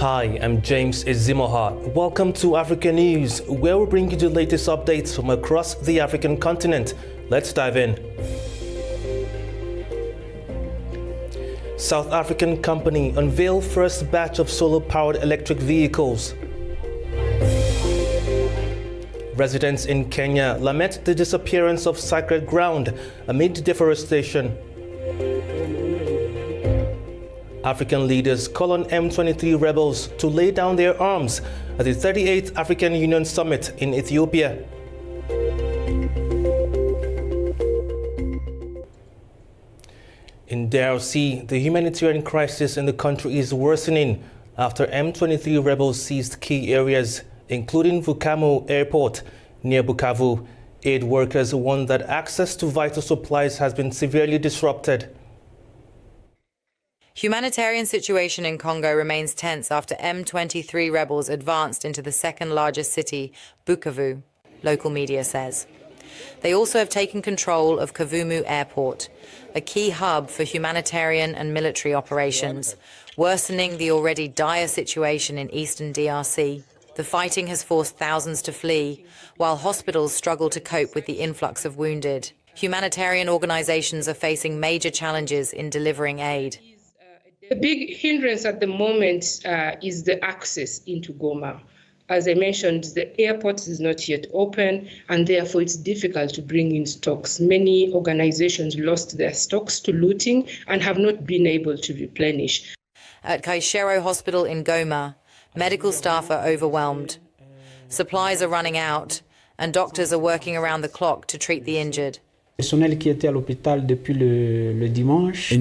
Hi, I'm James Ezimoha. Welcome to Africa News, where we bring you the latest updates from across the African continent. Let's dive in. South African company unveil first batch of solar-powered electric vehicles. Residents in Kenya lament the disappearance of sacred ground amid deforestation. African leaders call on M23 rebels to lay down their arms at the 38th African Union Summit in Ethiopia. In DRC, the humanitarian crisis in the country is worsening after M23 rebels seized key areas, including Vukamo Airport near Bukavu. Aid workers warn that access to vital supplies has been severely disrupted. Humanitarian situation in Congo remains tense after M23 rebels advanced into the second largest city, Bukavu, local media says. They also have taken control of Kavumu Airport, a key hub for humanitarian and military operations, worsening the already dire situation in eastern DRC. The fighting has forced thousands to flee, while hospitals struggle to cope with the influx of wounded. Humanitarian organizations are facing major challenges in delivering aid. The big hindrance at the moment is the access into Goma. As I mentioned, the airport is not yet open, and therefore it's difficult to bring in stocks. Many organizations lost their stocks to looting and have not been able to replenish. At Kaishero Hospital in Goma, medical staff are overwhelmed. Supplies are running out, and doctors are working around the clock to treat the injured. In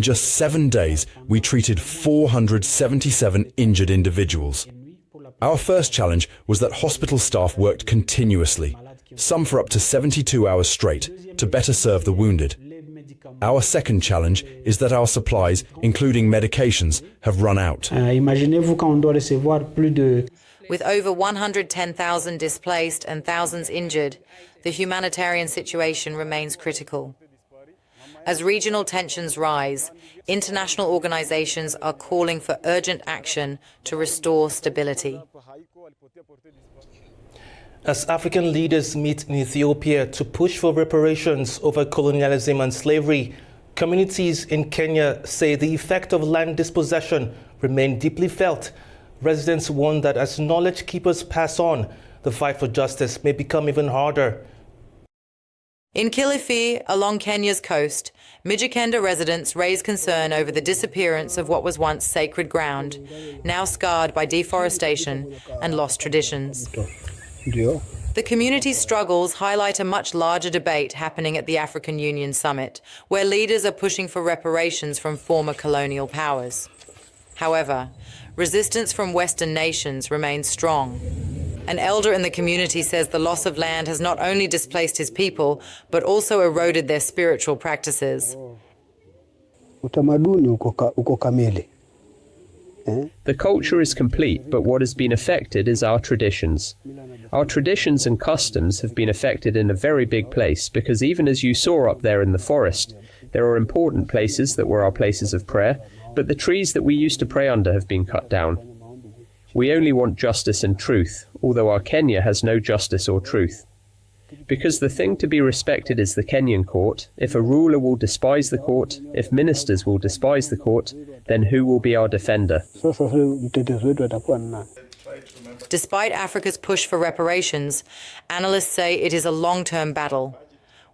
just 7 days, we treated 477 injured individuals. Our first challenge was that hospital staff worked continuously, some for up to 72 hours straight, to better serve the wounded. Our second challenge is that our supplies, including medications, have run out. With over 110,000 displaced and thousands injured, the humanitarian situation remains critical. As regional tensions rise, international organizations are calling for urgent action to restore stability. As African leaders meet in Ethiopia to push for reparations over colonialism and slavery, communities in Kenya say the effect of land dispossession remain deeply felt. Residents warn that as knowledge keepers pass on, the fight for justice may become even harder. In Kilifi, along Kenya's coast, Mijikenda residents raise concern over the disappearance of what was once sacred ground, now scarred by deforestation and lost traditions. The community's struggles highlight a much larger debate happening at the African Union Summit, where leaders are pushing for reparations from former colonial powers. However, resistance from Western nations remains strong. An elder in the community says the loss of land has not only displaced his people, but also eroded their spiritual practices. The culture is complete, but what has been affected is our traditions. Our traditions and customs have been affected in a very big place, because even as you saw up there in the forest, there are important places that were our places of prayer, but the trees that we used to pray under have been cut down. We only want justice and truth, although our Kenya has no justice or truth. Because the thing to be respected is the Kenyan court. If a ruler will despise the court, if ministers will despise the court, then who will be our defender? Despite Africa's push for reparations, analysts say it is a long-term battle,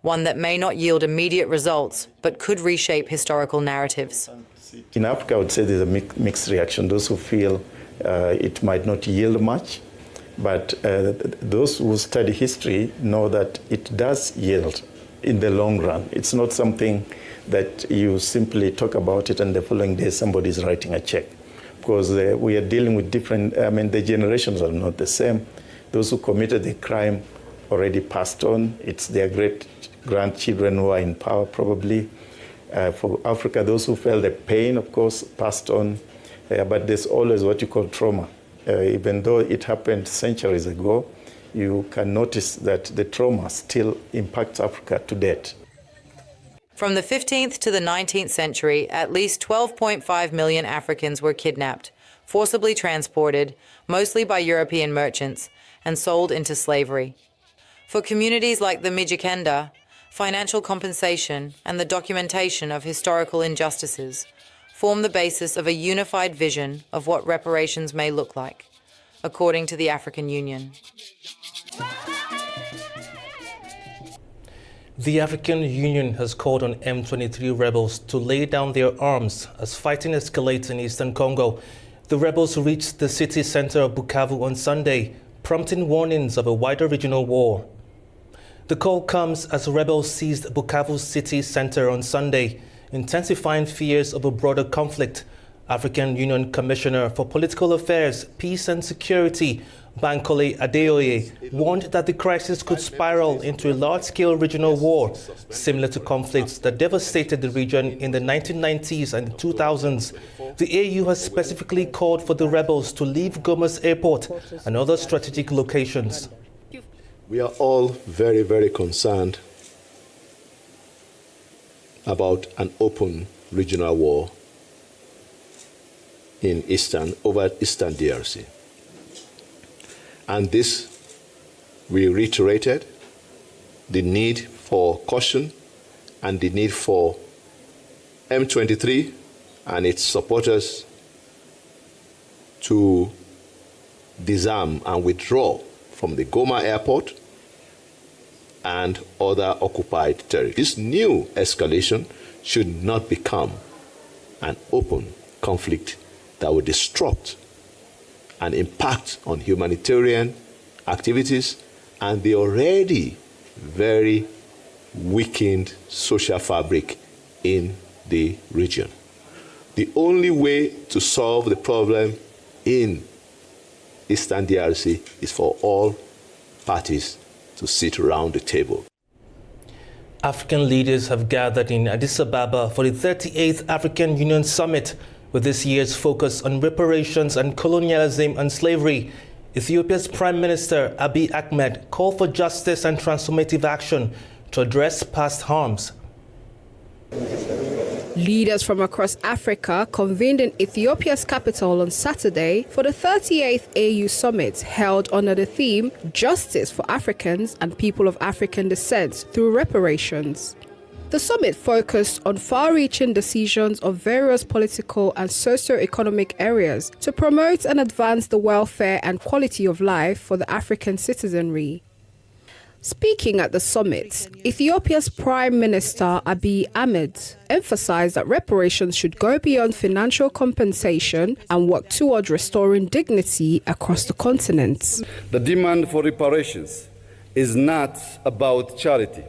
one that may not yield immediate results, but could reshape historical narratives. In Africa, I would say there's a mixed reaction. Those who feel it might not yield much, but those who study history know that it does yield in the long run. It's not something that you simply talk about it and the following day somebody's writing a check. Because we are dealing with different, the generations are not the same. Those who committed the crime already passed on. It's their great-grandchildren who are in power probably. For Africa, those who felt the pain, of course, passed on. But there's always what you call trauma. Even though it happened centuries ago, you can notice that the trauma still impacts Africa to date. From the 15th to the 19th century, at least 12.5 million Africans were kidnapped, forcibly transported, mostly by European merchants, and sold into slavery. For communities like the Mijikenda, financial compensation and the documentation of historical injustices form the basis of a unified vision of what reparations may look like, according to the African Union. The African Union has called on M23 rebels to lay down their arms as fighting escalates in eastern Congo. The rebels reached the city center of Bukavu on Sunday, prompting warnings of a wider regional war. The call comes as rebels seized Bukavu city center on Sunday, intensifying fears of a broader conflict. African Union Commissioner for Political Affairs, Peace and Security, Bankole Adeoye, warned that the crisis could spiral into a large-scale regional war, similar to conflicts that devastated the region in the 1990s and 2000s. The AU has specifically called for the rebels to leave Goma's airport and other strategic locations. We are all very, very concerned about an open regional war over Eastern DRC. And this, we reiterated the need for caution and the need for M23 and its supporters to disarm and withdraw from the Goma airport and other occupied territories. This new escalation should not become an open conflict that will disrupt and impact on humanitarian activities and the already very weakened social fabric in the region. The only way to solve the problem in Eastern DRC is for all parties to sit around the table. African leaders have gathered in Addis Ababa for the 38th African Union Summit, with this year's focus on reparations and colonialism and slavery. Ethiopia's Prime Minister Abiy Ahmed called for justice and transformative action to address past harms. Leaders from across Africa convened in Ethiopia's capital on Saturday for the 38th AU Summit, held under the theme Justice for Africans and People of African Descent through Reparations. The summit focused on far-reaching decisions of various political and socio-economic areas to promote and advance the welfare and quality of life for the African citizenry. Speaking at the summit, Ethiopia's Prime Minister Abiy Ahmed emphasized that reparations should go beyond financial compensation and work toward restoring dignity across the continent. The demand for reparations is not about charity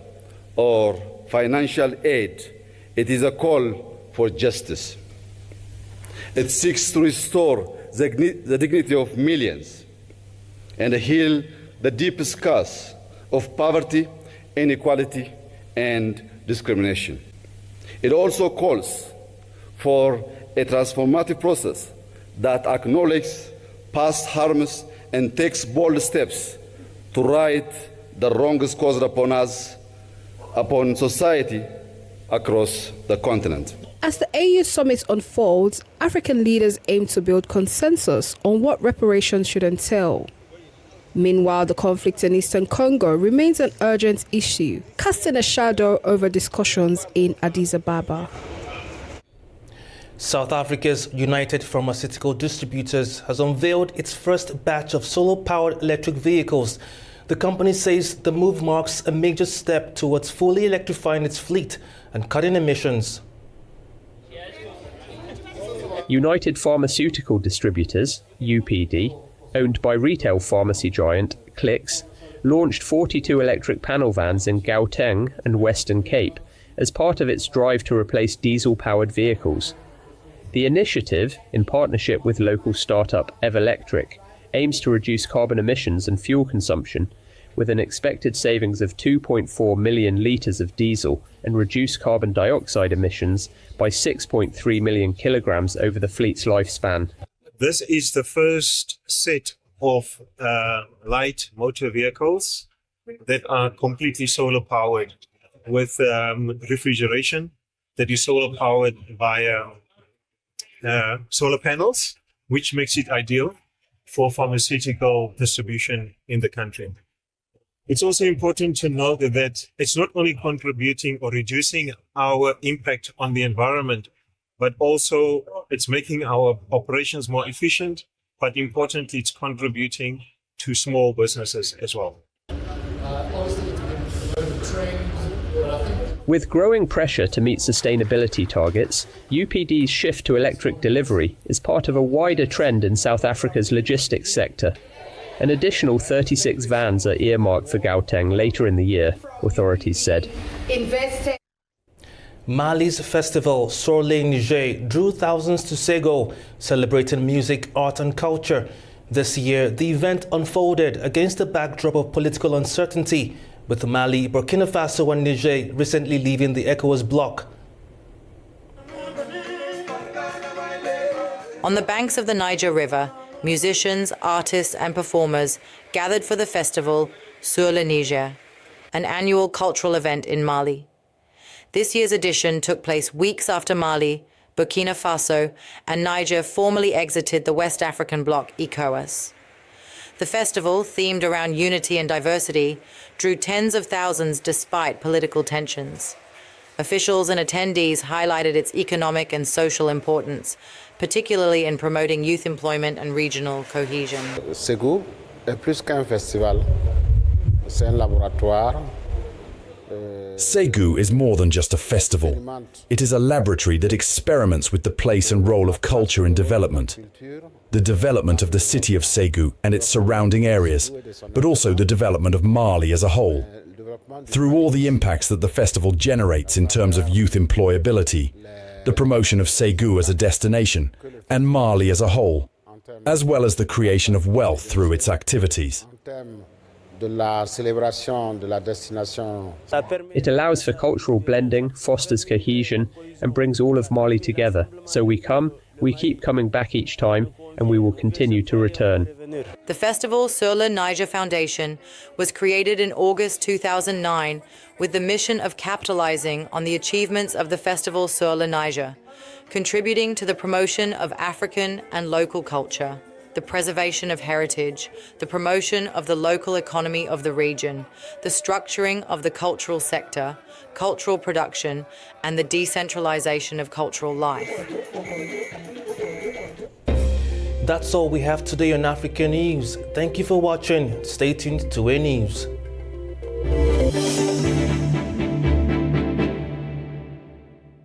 or financial aid. It is a call for justice. It seeks to restore the dignity of millions and heal the deep scars of poverty, inequality, and discrimination. It also calls for a transformative process that acknowledges past harms and takes bold steps to right the wrongs caused upon us, upon society across the continent. As the AU Summit unfolds, African leaders aim to build consensus on what reparations should entail. Meanwhile, the conflict in eastern Congo remains an urgent issue, casting a shadow over discussions in Addis Ababa. South Africa's United Pharmaceutical Distributors has unveiled its first batch of solar-powered electric vehicles. The company says the move marks a major step towards fully electrifying its fleet and cutting emissions. United Pharmaceutical Distributors, UPD, owned by retail pharmacy giant Clicks, launched 42 electric panel vans in Gauteng and Western Cape as part of its drive to replace diesel-powered vehicles. The initiative, in partnership with local startup Evolectric, aims to reduce carbon emissions and fuel consumption, with an expected savings of 2.4 million litres of diesel and reduce carbon dioxide emissions by 6.3 million kilograms over the fleet's lifespan. This is the first set of light motor vehicles that are completely solar powered with refrigeration that is solar powered via solar panels which makes it ideal for pharmaceutical distribution in the country. It's also important to note that it's not only contributing or reducing our impact on the environment, but also it's making our operations more efficient, but importantly, it's contributing to small businesses as well. With growing pressure to meet sustainability targets, UPD's shift to electric delivery is part of a wider trend in South Africa's logistics sector. An additional 36 vans are earmarked for Gauteng later in the year, authorities said. Mali's festival, Soleil Niger, drew thousands to Sego, celebrating music, art and culture. This year, the event unfolded against the backdrop of political uncertainty, with Mali, Burkina Faso and Niger recently leaving the ECOWAS bloc. On the banks of the Niger River, musicians, artists and performers gathered for the festival Sur le Niger, an annual cultural event in Mali. This year's edition took place weeks after Mali, Burkina Faso and Niger formally exited the West African bloc ECOWAS. The festival, themed around unity and diversity, drew tens of thousands despite political tensions. Officials and attendees highlighted its economic and social importance, particularly in promoting youth employment and regional cohesion. Ségou est plus qu'un festival. C'est un laboratoire. Ségou is more than just a festival. It is a laboratory that experiments with the place and role of culture in development. The development of the city of Ségou and its surrounding areas, but also the development of Mali as a whole. Through all the impacts that the festival generates in terms of youth employability, the promotion of Ségou as a destination, and Mali as a whole, as well as the creation of wealth through its activities. It allows for cultural blending, fosters cohesion, and brings all of Mali together. So we keep coming back each time, and we will continue to return. The festival Sur le Niger Foundation was created in August 2009 with the mission of capitalizing on the achievements of the festival Sur le Niger, contributing to the promotion of African and local culture, the preservation of heritage, the promotion of the local economy of the region, the structuring of the cultural sector, cultural production, and the decentralization of cultural life. That's all we have today on African News. Thank you for watching. Stay tuned to A News.